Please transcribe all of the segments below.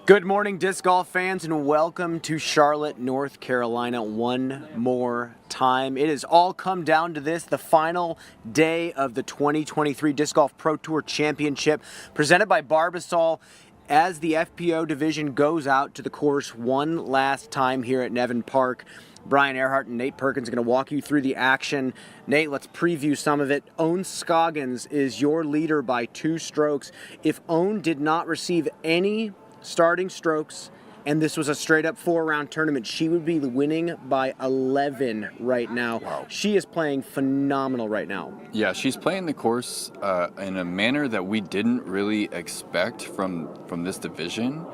Good morning, disc golf fans, and welcome to Charlotte, North Carolina one more time. It has all come down to this, the final day of the 2023 Disc Golf Pro Tour Championship presented by Barbasol as the FPO division goes out to the course one last time here at Nevin Park. Brian Earhart and Nate Perkins are going to walk you through the action. Nate, let's preview some of it. Owen Scoggins is your leader by 2 strokes. If Owen did not receive any starting strokes, and this was a straight-up 4-round tournament, she would be winning by 11 right now. Wow. She is playing phenomenal right now. Yeah, she's playing the course in a manner that we didn't really expect from this division.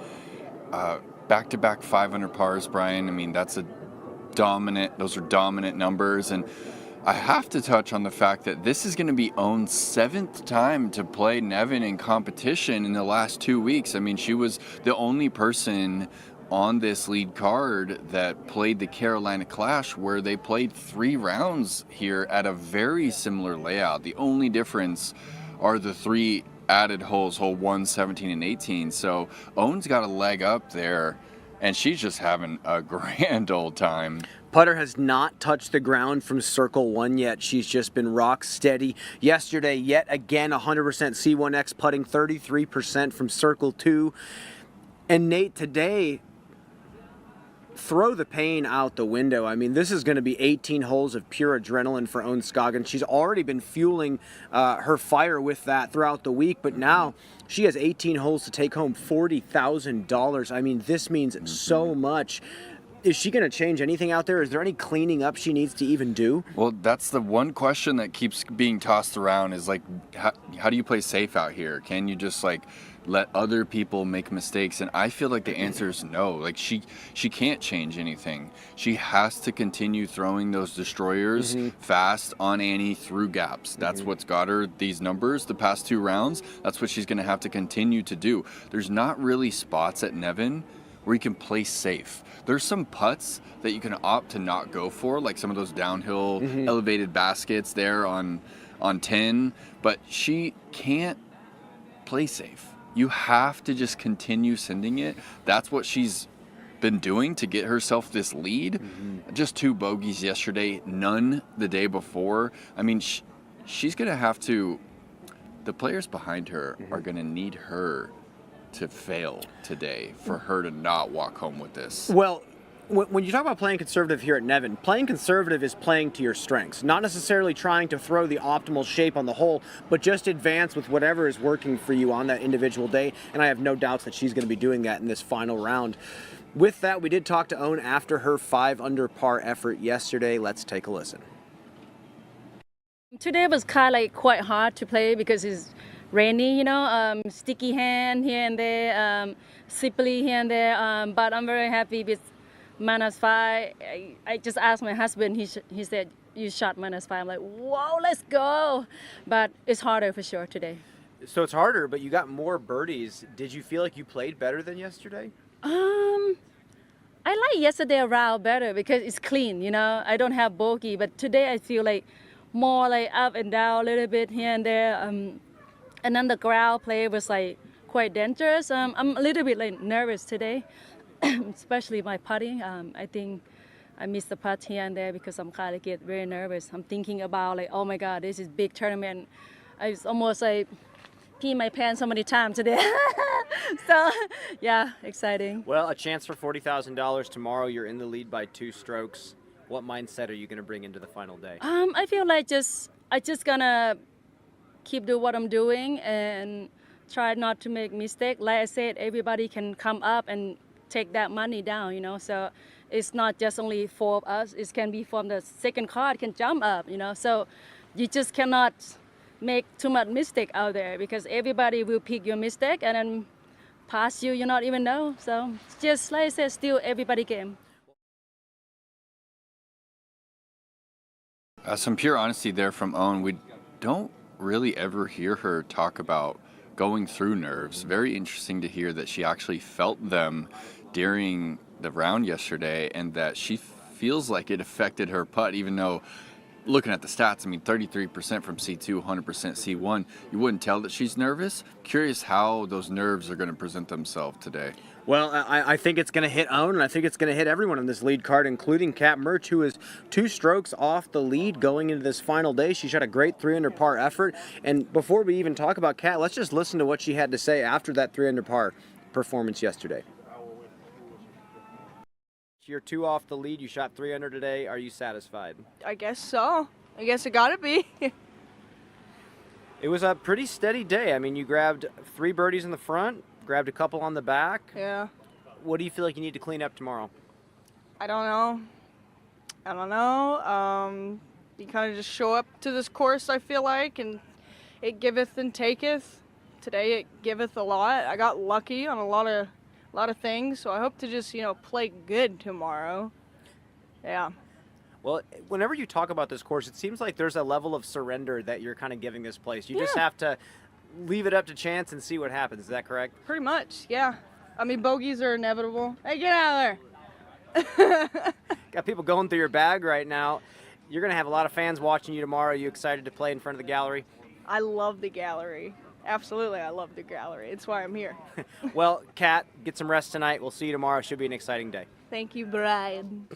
Back-to-back 500 pars, Brian. I mean, those are dominant numbers, and I have to touch on the fact that this is going to be Owen's 7th time to play Nevin in competition in the last 2 weeks. I mean, she was the only person on this lead card that played the Carolina Clash, where they played 3 rounds here at a very similar layout. The only difference are the 3 added holes, hole 1, 17, and 18. So Owen's got a leg up there, and she's just having a grand old time. Putter has not touched the ground from circle 1 yet. She's just been rock steady. Yesterday, yet again, 100% C1X putting, 33% from circle 2. And Nate, today, throw the pain out the window. I mean, this is going to be 18 holes of pure adrenaline for Owen Scoggins. She's already been fueling her fire with that throughout the week, but now she has 18 holes to take home $40,000. I mean, this means so much. Is she going to change anything out there? Is there any cleaning up she needs to even do? Well, that's the one question that keeps being tossed around is, like, how do you play safe out here? Can you just, like, let other people make mistakes? And I feel like the answer is no. Like, she can't change anything. She has to continue throwing those destroyers fast on Annie through gaps. That's what's got her these numbers the past 2 rounds. That's what she's going to have to continue to do. There's not really spots at Nevin where you can play safe. There's some putts that you can opt to not go for, like some of those downhill elevated baskets there on 10, but she can't play safe. You have to just continue sending it. That's what she's been doing to get herself this lead. Just 2 bogeys yesterday, none the day before. I mean, she's going to have to, the players behind her are going to need her to fail today for her to not walk home with this. Well, when you talk about playing conservative here at Nevin, playing conservative is playing to your strengths, not necessarily trying to throw the optimal shape on the hole, but just advance with whatever is working for you on that individual day, and I have no doubts that she's going to be doing that in this final round. With that, we did talk to Owen after her 5 under par effort yesterday. Let's take a listen. Today was kind of like quite hard to play because it's rainy, sticky hand here and there, slippery here and there, but I'm very happy with -5. I just asked my husband, he said, you shot -5. I'm like, whoa, let's go. But it's harder for sure today. So it's harder, but you got more birdies. Did you feel like you played better than yesterday? I like yesterday round better because it's clean, I don't have bogey, but today I feel like more like up and down a little bit here and there. And then the ground play was like quite dangerous. I'm a little bit like nervous today, especially my putting. I think I missed the putt here and there because I'm kind of get very nervous. I'm thinking about like, oh my God, this is big tournament. I was almost like pee my pants so many times today. So yeah, exciting. Well, a chance for $40,000 tomorrow. You're in the lead by 2 strokes. What mindset are you going to bring into the final day? I feel like I just gonna keep doing what I'm doing and try not to make mistake. Like I said, everybody can come up and take that money down, so it's not just only 4 of us. It can be from the second card can jump up, so you just cannot make too much mistake out there because everybody will pick your mistake and then pass you not even know. So just like I said, still everybody game. Some pure honesty there from Owen. We don't really ever hear her talk about going through nerves. Very interesting to hear that she actually felt them during the round yesterday and that she feels like it affected her putt, even though looking at the stats, I mean, 33% from C2, 100% C1. You wouldn't tell that she's nervous. Curious how those nerves are going to present themselves today. Well, I think it's going to hit Owen, and I think it's going to hit everyone on this lead card, including Kat Mertsch, who is 2 strokes off the lead going into this final day. She shot a great 3 under par effort. And before we even talk about Kat, let's just listen to what she had to say after that 3 under par performance yesterday. You're 2 off the lead. You shot 3 under today. Are you satisfied? I guess so. I guess it gotta be. It was a pretty steady day. I mean, you grabbed 3 birdies in the front, grabbed a couple on the back. Yeah. What do you feel like you need to clean up tomorrow? I don't know. You kind of just show up to this course, I feel like, and it giveth and taketh. Today it giveth a lot. I got lucky on a lot of things, so I hope to just, play good tomorrow. Yeah. Well, whenever you talk about this course, it seems like there's a level of surrender that you're kind of giving this place. You just have to leave it up to chance and see what happens. Is that correct? Pretty much, yeah. I mean, bogeys are inevitable. Hey, get out of there. Got people going through your bag right now. You're going to have a lot of fans watching you tomorrow. Are you excited to play in front of the gallery? I love the gallery. Absolutely, I love the gallery. It's why I'm here. Well, Kat, get some rest tonight. We'll see you tomorrow. Should be an exciting day. Thank you, Brian.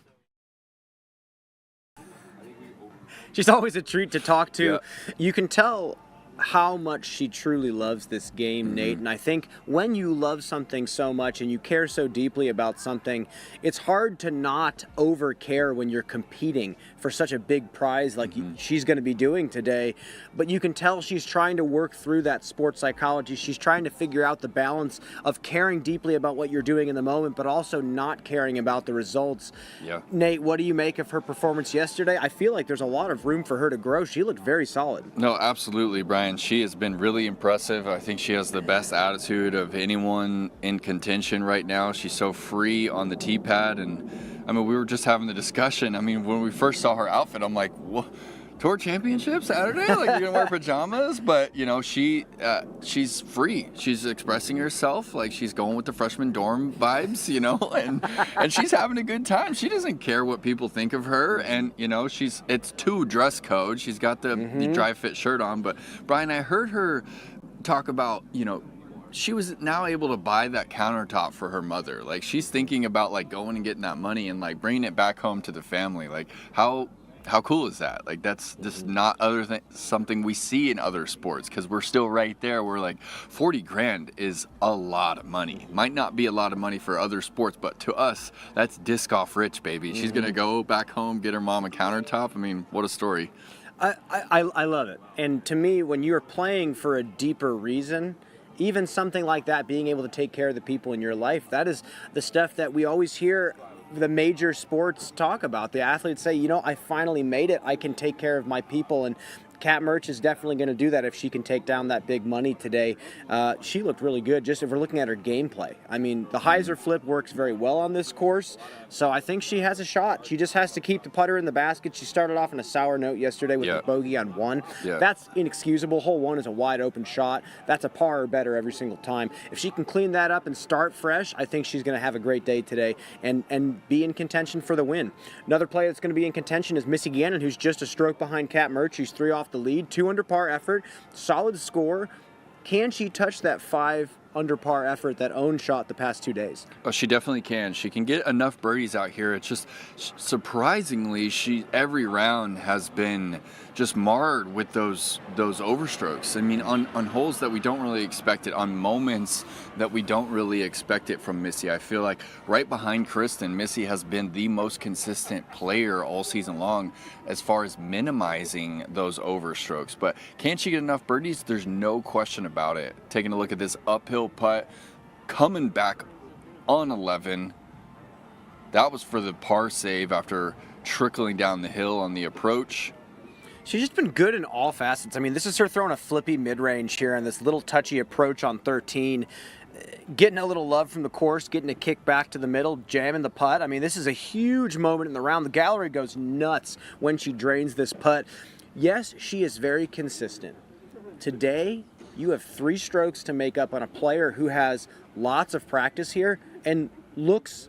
She's always a treat to talk to. Yeah. You can tell how much she truly loves this game, Nate. And I think when you love something so much and you care so deeply about something, it's hard to not over care when you're competing for such a big prize like she's going to be doing today. But you can tell she's trying to work through that sports psychology. She's trying to figure out the balance of caring deeply about what you're doing in the moment, but also not caring about the results. Yeah. Nate, what do you make of her performance yesterday? I feel like there's a lot of room for her to grow. She looked very solid. No, absolutely, Brian. She has been really impressive. I think she has the best attitude of anyone in contention right now. She's so free on the tee pad. And, I mean, we were just having the discussion. I mean, when we first saw her outfit, I'm like, what? Tour championship Saturday? Like, you're going to wear pajamas? But, she's free. She's expressing herself. Like, she's going with the freshman dorm vibes, and she's having a good time. She doesn't care what people think of her. And, it's 2 dress code. She's got the dry fit shirt on. But, Brian, I heard her talk about, she was now able to buy that countertop for her mother. Like, she's thinking about, like, going and getting that money and, like, bringing it back home to the family. Like, how cool is that? Like, that's just not something we see in other sports, because we're still right there. We're like, 40 grand is a lot of money. Might not be a lot of money for other sports, but to us, that's disc golf rich, baby. She's going to go back home, get her mom a countertop. I mean, what a story. I love it. And to me, when you're playing for a deeper reason, even something like that, being able to take care of the people in your life, that is the stuff that we always hear the major sports talk about. The athletes say, I finally made it. I can take care of my people. And Kat Mertsch is definitely going to do that if she can take down that big money today. She looked really good, just if we're looking at her gameplay. I mean, the hyzer flip works very well on this course, so I think she has a shot. She just has to keep the putter in the basket. She started off on a sour note yesterday with a bogey on 1. Yeah. That's inexcusable. Hole 1 is a wide open shot. That's a par or better every single time. If she can clean that up and start fresh, I think she's going to have a great day today and be in contention for the win. Another player that's going to be in contention is Missy Gannon, who's just a stroke behind Kat Mertsch. She's 3 off the lead, 2 under par effort, solid score. Can she touch that 5 under par effort that Owen shot the past 2 days? Oh, she definitely can. She can get enough birdies out here. It's just surprisingly, every round has been just marred with those overstrokes. I mean, on holes that we don't really expect it, on moments that we don't really expect it from Missy. I feel like right behind Kristen, Missy has been the most consistent player all season long as far as minimizing those overstrokes. But can she get enough birdies? There's no question about it. Taking a look at this uphill putt, coming back on 11. That was for the par save after trickling down the hill on the approach. She's just been good in all facets. I mean, this is her throwing a flippy mid-range here on this little touchy approach on 13. Getting a little love from the course, getting a kick back to the middle, jamming the putt. I mean, this is a huge moment in the round. The gallery goes nuts when she drains this putt. Yes, she is very consistent. Today, you have 3 strokes to make up on a player who has lots of practice here and looks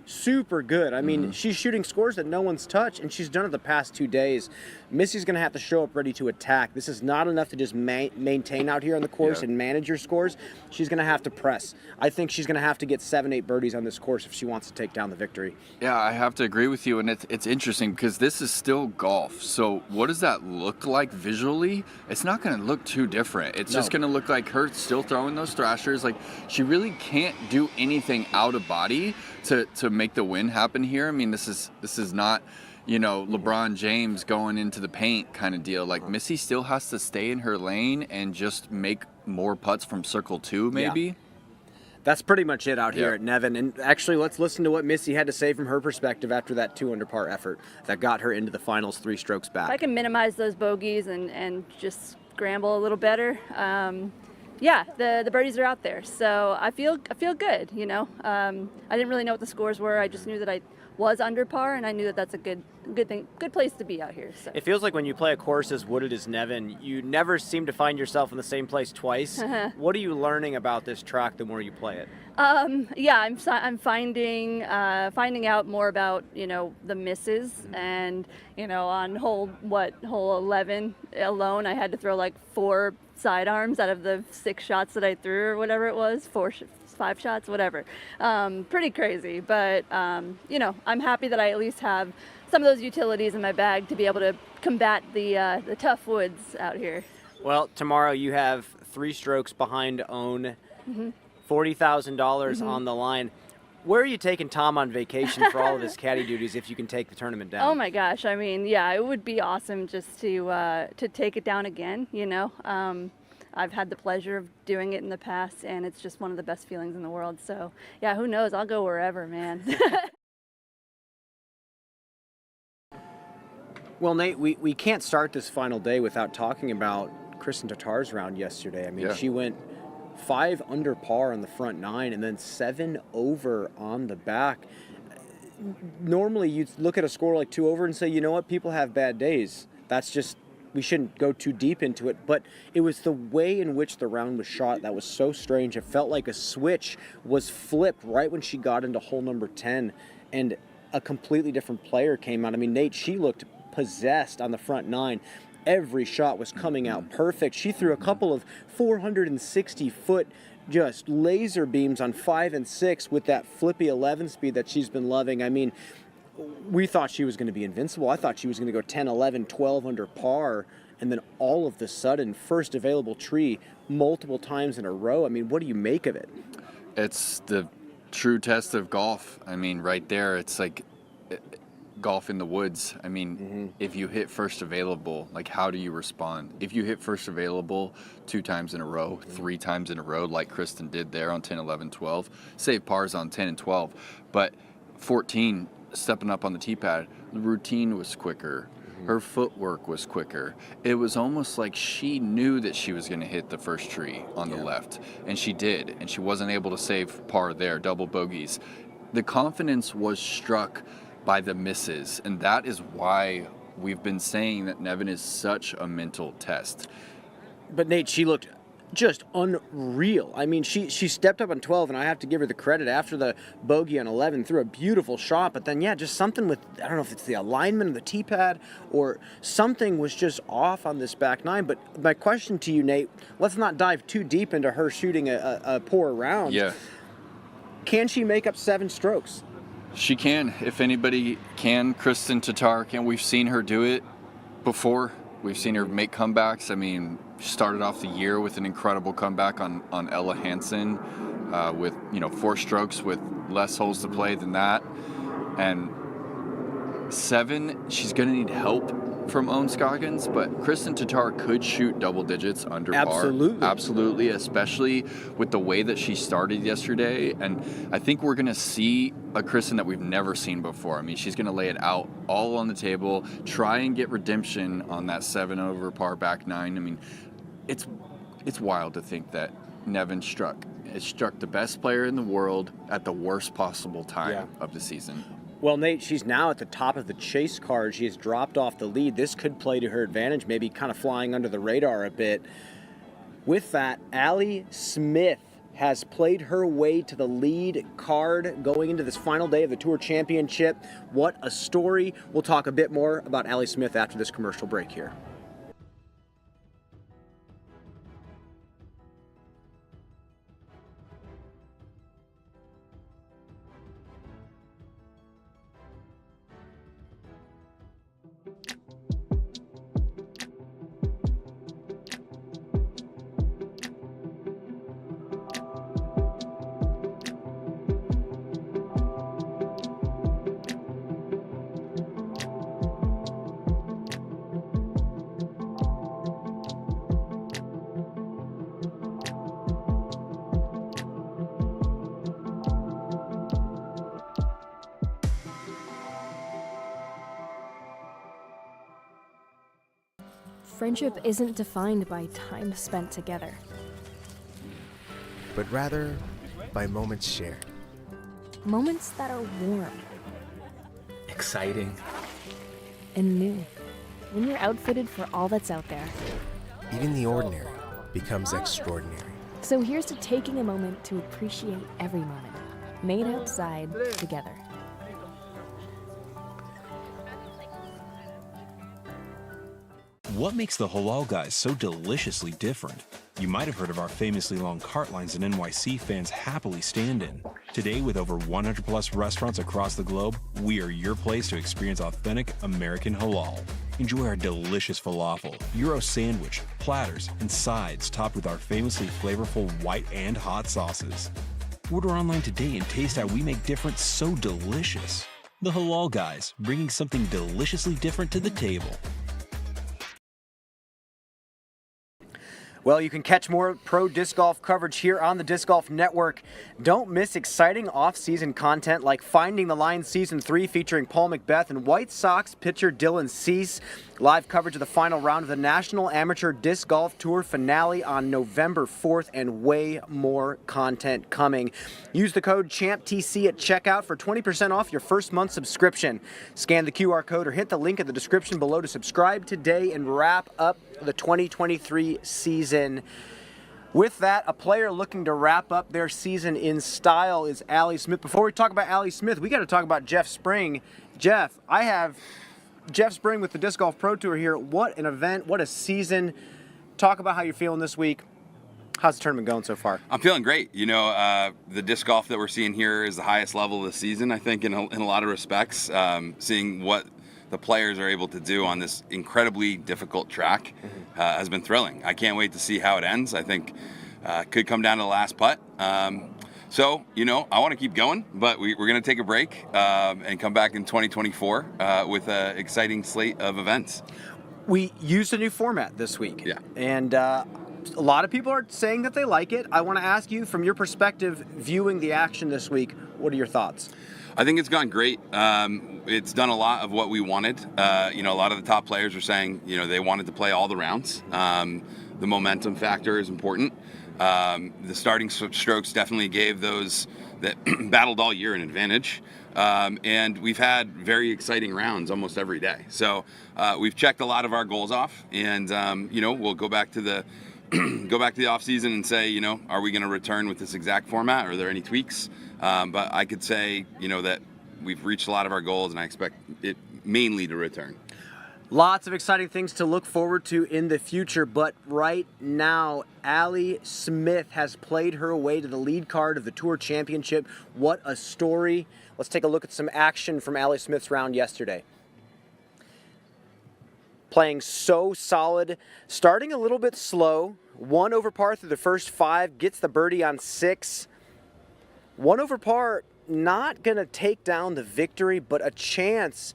super good. I mean, she's shooting scores that no one's touched, and she's done it the past 2 days. Missy's going to have to show up ready to attack. This is not enough to just maintain out here on the course and manage your scores. She's going to have to press. I think she's going to have to get 7-8 birdies on this course if she wants to take down the victory. Yeah, I have to agree with you, and it's interesting because this is still golf. So what does that look like visually? It's not going to look too different. It's just going to look like her still throwing those thrashers. Like, she really can't do anything out of body to make the win happen here. I mean, this is not, you know, LeBron James going into the paint kind of deal. Like, Missy still has to stay in her lane and just make more putts from circle 2, maybe. Yeah. That's pretty much it out here at Nevin. And actually, let's listen to what Missy had to say from her perspective after that 2-under par effort that got her into the finals 3 strokes back. If I can minimize those bogeys and just scramble a little better, the birdies are out there. So I feel good, you know. I didn't really know what the scores were. I just knew that I was under par, and I knew that that's a good thing, good place to be out here. So. It feels like when you play a course as wooded as Nevin, you never seem to find yourself in the same place twice. What are you learning about this track the more you play it? I'm finding out more about, you know, the misses, and, you know, on hole 11 alone, I had to throw like 4 sidearms out of the 6 shots that I threw, or whatever it was, 5 shots, whatever. Pretty crazy, but you know, I'm happy that I at least have some of those utilities in my bag to be able to combat the tough woods out here. Well, tomorrow you have 3 strokes behind own, $40,000 on the line. Where are you taking Tom on vacation for all of his caddy duties if you can take the tournament down? Oh my gosh, I mean, yeah, it would be awesome just to take it down again, you know. I've had the pleasure of doing it in the past, and it's just one of the best feelings in the world. So, yeah, who knows? I'll go wherever, man. Well, Nate, we can't start this final day without talking about Kristen Tatar's round yesterday. I mean, she went 5 under par on the front 9 and then 7 over on the back. Normally, you look at a score like 2 over and say, you know what, people have bad days. That's just, we shouldn't go too deep into it. But it was the way in which the round was shot that was so strange. It felt like a switch was flipped right when she got into hole number 10, and a completely different player came out. I mean, Nate, she looked possessed on the front 9. Every shot was coming out perfect. She threw a couple of 460-foot just laser beams on 5 and 6 with that flippy 11 speed that she's been loving. I mean, we thought she was going to be invincible. I thought she was going to go 10, 11, 12 under par, and then all of the sudden, first available tree multiple times in a row. I mean, what do you make of it? It's the true test of golf. I mean, right there, it's like golf in the woods. I mean, if you hit first available, like, how do you respond? If you hit first available 2 times in a row, 3 times in a row, like Kristen did there on 10, 11, 12, save pars on 10 and 12, but 14, stepping up on the tee pad, the routine was quicker. Her footwork was quicker. It was almost like she knew that she was going to hit the first tree on the left, and she did, and she wasn't able to save par there, double bogeys. The confidence was struck by the misses, and that is why we've been saying that Nevin is such a mental test. But Nate, she looked just unreal. I mean, she stepped up on 12, and I have to give her the credit after the bogey on 11, threw a beautiful shot, but then, just something with, I don't know if it's the alignment of the tee pad or something was just off on this back 9. But my question to you, Nate, let's not dive too deep into her shooting a poor round. Yeah. Can she make up 7 strokes? She can. If anybody can, Kristen Tatar can. We've seen her do it before. We've seen her make comebacks. I mean, she started off the year with an incredible comeback on Ella Hansen with 4 strokes with less holes to play than that. And 7, she's going to need help from Owen Scoggins, but Kristen Tatar could shoot double digits under par. Absolutely, especially with the way that she started yesterday. And I think we're going to see a Kristen that we've never seen before. I mean, she's going to lay it out all on the table, try and get redemption on that 7 over par back 9. I mean, it's wild to think that Nevin struck the best player in the world at the worst possible time of the season. Well, Nate, she's now at the top of the chase card. She has dropped off the lead. This could play to her advantage, maybe kind of flying under the radar a bit. With that, Allie Smith has played her way to the lead card going into this final day of the Tour Championship. What a story. We'll talk a bit more about Allie Smith after this commercial break here. Friendship isn't defined by time spent together, but rather by moments shared. moments that are warm Exciting. and new. When you're outfitted for all that's out there. Even the ordinary becomes extraordinary. So here's to taking a moment to appreciate every moment, made outside together. What makes the Halal Guys so deliciously different? You might have heard of our famously long cart lines that NYC fans happily stand in. Today, with over 100 plus restaurants across the globe, we are your place to experience authentic American halal. Enjoy our delicious falafel, Euro sandwich, platters, and sides topped with our famously flavorful white and hot sauces. Order online today and taste how we make different so delicious. The Halal Guys, bringing something deliciously different to the table. Well, you can catch more pro disc golf coverage here on the Disc Golf Network. Don't miss exciting off-season content like Finding the Line Season 3 featuring Paul Macbeth and White Sox pitcher Dylan Cease. Live coverage of the final round of the National Amateur Disc Golf Tour finale on November 4th, and way more content coming. Use the code CHAMPTC at checkout for 20% off your first month subscription. Scan the QR code or hit the link in the description below to subscribe today and wrap up the 2023 season. With that, a player looking to wrap up their season in style is Allie Smith. Before we talk about Allie Smith, we got to talk about Jeff Spring. Jeff, I have Jeff Spring with the Disc Golf Pro Tour here. What an event, what a season. Talk about how you're feeling this week. How's the tournament going so far? I'm feeling great. You know, the disc golf that we're seeing here is the highest level of the season, I think, in a lot of respects. Seeing what the players are able to do on this incredibly difficult track has been thrilling. I can't wait to see how it ends. I think could come down to the last putt. So, you know, I want to keep going, but we're going to take a break and come back in 2024 with an exciting slate of events. We used a new format this week. Yeah. And a lot of people are saying that they like it. I want to ask you, from your perspective, viewing the action this week, what are your thoughts? I think it's gone great. It's done a lot of what we wanted. You know, a lot of the top players are saying, you know, they wanted to play all the rounds. The momentum factor is important. The starting strokes definitely gave those that battled all year an advantage. And we've had very exciting rounds almost every day. So we've checked a lot of our goals off, and you know, we'll go back to the off season and say, you know, are we going to return with this exact format? Are there any tweaks? But I could say, you know, that we've reached a lot of our goals, and I expect it mainly to return. Lots of exciting things to look forward to in the future, but right now, Allie Smith has played her way to the lead card of the Tour Championship. What a story. Let's take a look at some action from Allie Smith's round yesterday. Playing so solid, starting a little bit slow, 1 over par through the first 5, gets the birdie on 6. 1 over par, not going to take down the victory, but a chance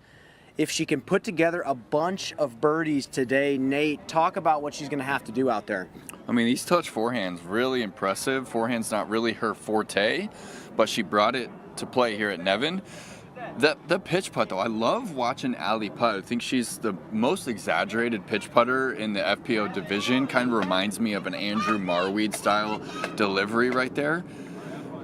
if she can put together a bunch of birdies today. Nate, talk about what she's going to have to do out there. I mean, these touch forehands, really impressive. Forehand's not really her forte, but she brought it to play here at Nevin. The pitch putt, though, I love watching Allie putt. I think she's the most exaggerated pitch putter in the FPO division. Kind of reminds me of an Andrew Marweed style delivery right there.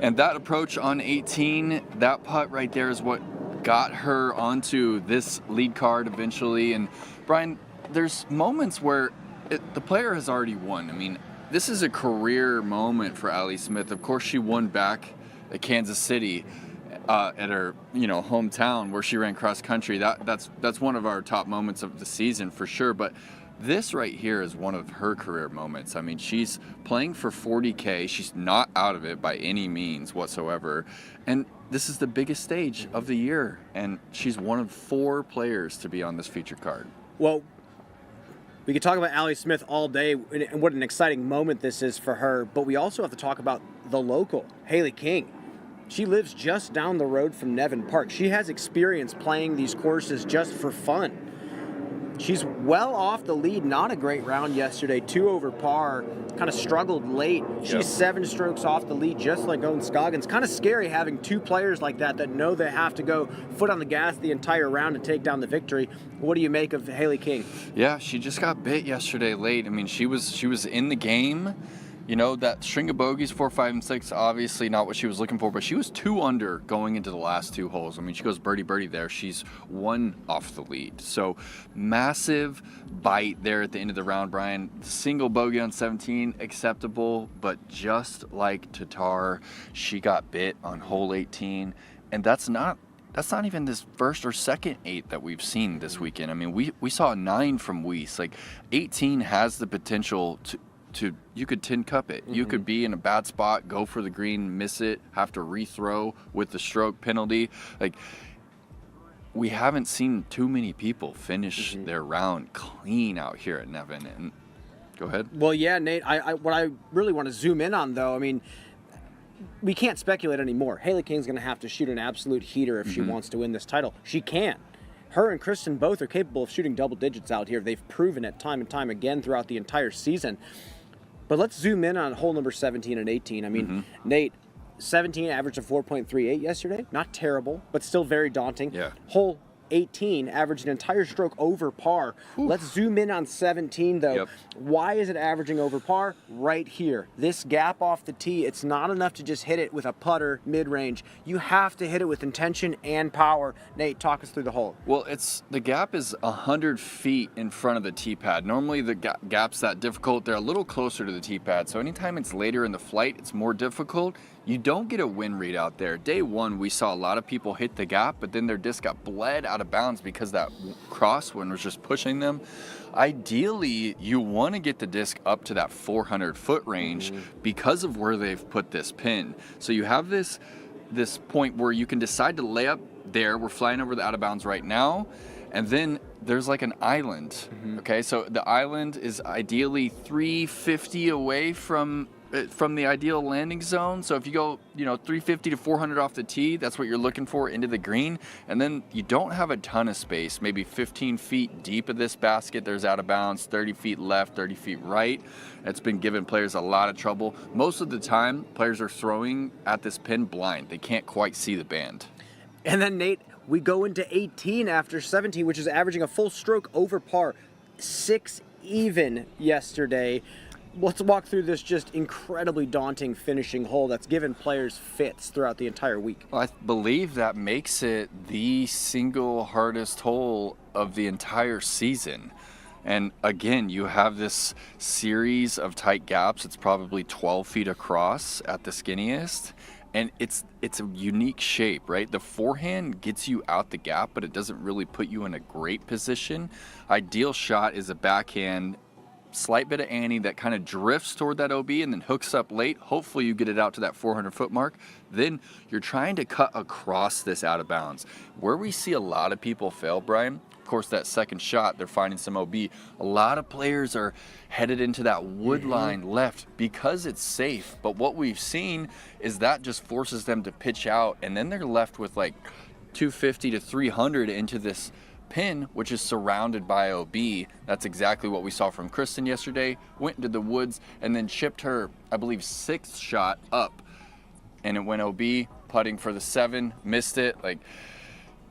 And that approach on 18, that putt right there is what got her onto this lead card eventually. And Brian, there's moments where the player has already won. I mean, this is a career moment for Allie Smith. Of course, she won back at Kansas City at her hometown where she ran cross country. That's one of our top moments of the season for sure. But this right here is one of her career moments. I mean, she's playing for $40K. She's not out of it by any means whatsoever. And this is the biggest stage of the year. And she's one of 4 players to be on this feature card. Well, we could talk about Allie Smith all day and what an exciting moment this is for her, but we also have to talk about the local, Haley King. She lives just down the road from Nevin Park. She has experience playing these courses just for fun. She's well off the lead, not a great round yesterday, 2 over par, kind of struggled late. She's 7 strokes off the lead, just like Owen Scoggins. Kind of scary having 2 players like that know they have to go foot on the gas the entire round to take down the victory. What do you make of Haley King? Yeah, she just got bit yesterday late. I mean, she was in the game. That string of bogeys, 4, 5, and 6, obviously not what she was looking for, but she was 2 under going into the last 2 holes. I mean, she goes birdie there. She's 1 off the lead. So massive bite there at the end of the round, Brian. Single bogey on 17, acceptable, but just like Tatar, she got bit on hole 18, and that's not even this first or second 8 that we've seen this weekend. I mean, we saw a 9 from Weiss. Like, 18 has the potential to you could tin cup it. You could be in a bad spot, go for the green, miss it, have to rethrow with the stroke penalty. Like, we haven't seen too many people finish their round clean out here at Nevin. And go ahead. Well, yeah, Nate, what I really want to zoom in on, though, I mean, we can't speculate anymore. Haley King's going to have to shoot an absolute heater if she wants to win this title. She can. Her and Kristen both are capable of shooting double digits out here. They've proven it time and time again throughout the entire season. But let's zoom in on hole number 17 and 18. I mean, Nate, 17 averaged a 4.38 yesterday. Not terrible, but still very daunting. Yeah. Hole 18 averaged an entire stroke over par. Let's zoom in on 17, though. Yep. Why is it averaging over par? Right here. This gap off the tee, it's not enough to just hit it with a putter mid-range. You have to hit it with intention and power. Nate, talk us through the hole. Well, the gap is 100 feet in front of the tee pad. Normally the gap's that difficult. They're a little closer to the tee pad, so anytime it's later in the flight, it's more difficult. You don't get a wind read out there. Day 1, we saw a lot of people hit the gap, but then their disc got bled out of bounds because that crosswind was just pushing them. Ideally, you want to get the disc up to that 400-foot range because of where they've put this pin. So you have this point where you can decide to lay up there. We're flying over the out of bounds right now. And then there's like an island. Okay, so the island is ideally 350 away from the ideal landing zone. So if you go, 350 to 400 off the tee, that's what you're looking for into the green. And then you don't have a ton of space, maybe 15 feet deep of this basket. There's out of bounds, 30 feet left, 30 feet right. It's been giving players a lot of trouble. Most of the time, players are throwing at this pin blind. They can't quite see the band. And then, Nate, we go into 18 after 17, which is averaging a full stroke over par. 6 even yesterday. Let's walk through this just incredibly daunting finishing hole that's given players fits throughout the entire week. Well, I believe that makes it the single hardest hole of the entire season. And again, you have this series of tight gaps. It's probably 12 feet across at the skinniest. And it's a unique shape, right? The forehand gets you out the gap, but it doesn't really put you in a great position. Ideal shot is a backhand, slight bit of ante that kind of drifts toward that OB and then hooks up late. Hopefully you get it out to that 400-foot mark. Then you're trying to cut across this out of bounds. Where we see a lot of people fail, Brian, of course, that second shot, they're finding some OB. A lot of players are headed into that wood line left because it's safe. But what we've seen is that just forces them to pitch out, and then they're left with like 250 to 300 into this pin, which is surrounded by OB. That's exactly what we saw from Kristen yesterday. Went into the woods and then chipped her, I believe, 6th shot up, and it went OB, putting for the 7, missed it. Like,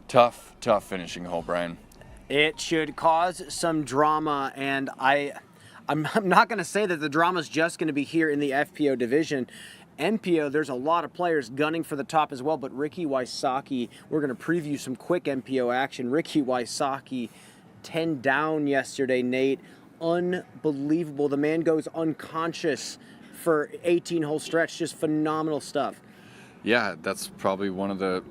tough finishing hole, Brian. It should cause some drama, and I'm not going to say that the drama's just going to be here in the FPO division. NPO, there's a lot of players gunning for the top as well, but Ricky Wysocki, we're going to preview some quick NPO action. Ricky Wysocki, 10 down yesterday, Nate. unbelievable. The man goes unconscious for 18-hole stretch. Just phenomenal stuff. Yeah, that's probably one of the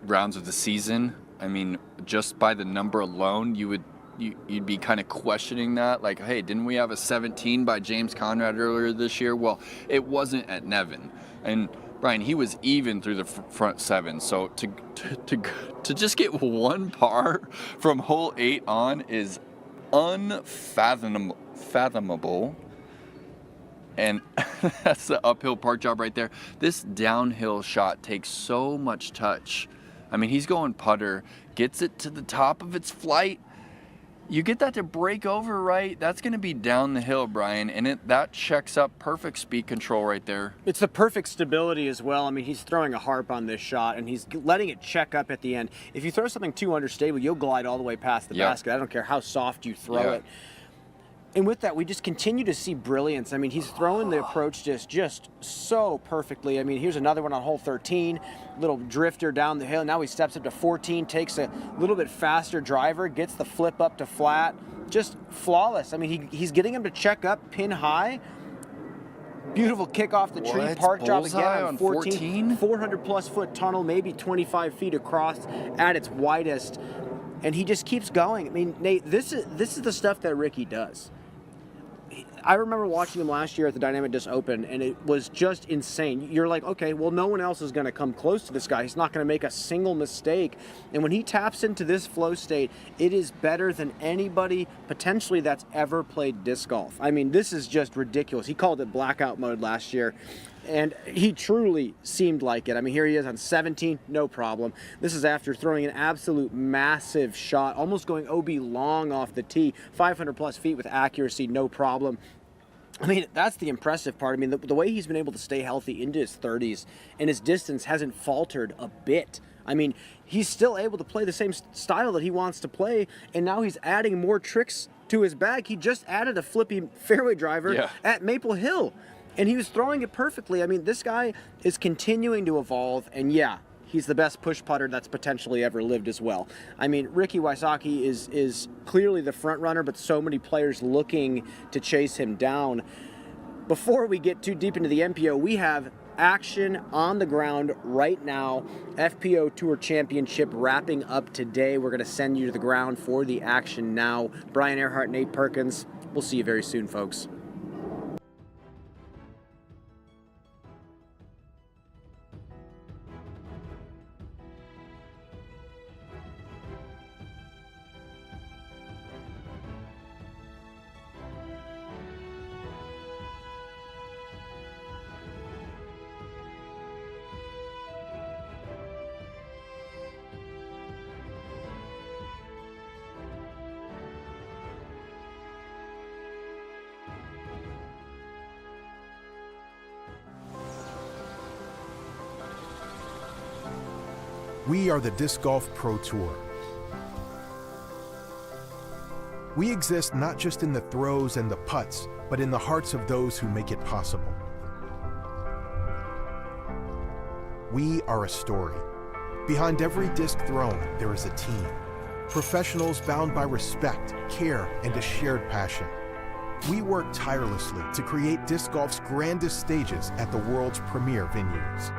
rounds of the season. I mean, just by the number alone, you'd be kind of questioning that. Like, hey, didn't we have a 17 by James Conrad earlier this year? Well, it wasn't at Nevin. And Brian, he was even through the front 7. So to just get one par from hole 8 on is unfathomable. And that's the uphill park job right there. This downhill shot takes so much touch. I mean, he's going putter, gets it to the top of its flight. You get that to break over right, that's going to be down the hill, Brian, and that checks up perfect speed control right there. It's the perfect stability as well. I mean, he's throwing a harp on this shot, and he's letting it check up at the end. If you throw something too understable, you'll glide all the way past the basket. I don't care how soft you throw it. And with that, we just continue to see brilliance. I mean, he's throwing the approach just so perfectly. I mean, here's another one on hole 13, little drifter down the hill. Now he steps up to 14, takes a little bit faster driver, gets the flip up to flat, just flawless. I mean, he's getting him to check up, pin high. Beautiful kick off the tree, park job again on 14. 400-plus foot tunnel, maybe 25 feet across at its widest. And he just keeps going. I mean, Nate, this is the stuff that Ricky does. I remember watching him last year at the Dynamic Disc Open, and it was just insane. You're like, okay, well, no one else is going to come close to this guy. He's not going to make a single mistake. And when he taps into this flow state, it is better than anybody potentially that's ever played disc golf. I mean, this is just ridiculous. He called it blackout mode last year, and he truly seemed like it. I mean, here he is on 17, no problem. This is after throwing an absolute massive shot, almost going OB long off the tee, 500-plus feet with accuracy, no problem. I mean, that's the impressive part. I mean, the way he's been able to stay healthy into his 30s, and his distance hasn't faltered a bit. I mean, he's still able to play the same style that he wants to play, and now he's adding more tricks to his bag. He just added a flippy fairway driver at Maple Hill, and he was throwing it perfectly. I mean, this guy is continuing to evolve, and yeah, he's the best push putter that's potentially ever lived as well. I mean, Ricky Wysocki is clearly the front runner, but so many players looking to chase him down. Before we get too deep into the MPO, we have action on the ground right now. FPO Tour Championship wrapping up today. We're going to send you to the ground for the action now. Brian Earhart, Nate Perkins. We'll see you very soon, folks. We are the Disc Golf Pro Tour. We exist not just in the throws and the putts, but in the hearts of those who make it possible. We are a story. Behind every disc thrown, there is a team. Professionals bound by respect, care, and a shared passion. We work tirelessly to create disc golf's grandest stages at the world's premier venues.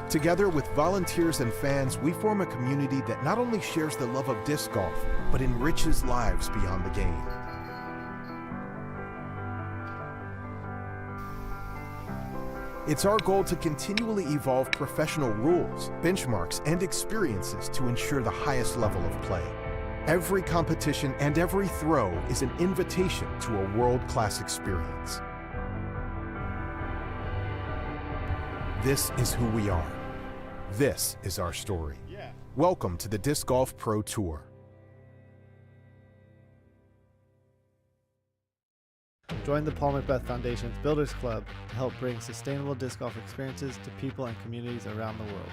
Together with volunteers and fans, we form a community that not only shares the love of disc golf, but enriches lives beyond the game. It's our goal to continually evolve professional rules, benchmarks, and experiences to ensure the highest level of play. Every competition and every throw is an invitation to a world-class experience. This is who we are. This is our story. Welcome to the Disc Golf Pro Tour. Join the Paul Macbeth Foundation's Builders Club to help bring sustainable disc golf experiences to people and communities around the world.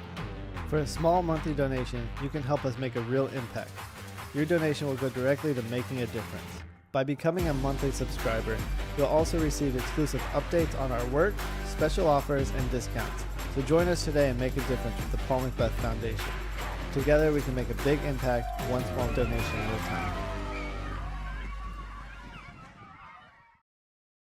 For a small monthly donation, you can help us make a real impact. Your donation will go directly to making a difference. By becoming a monthly subscriber, you'll also receive exclusive updates on our work, special offers, and discounts. So join us today and make a difference with the Paul Macbeth Foundation. Together we can make a big impact, one small donation at a time.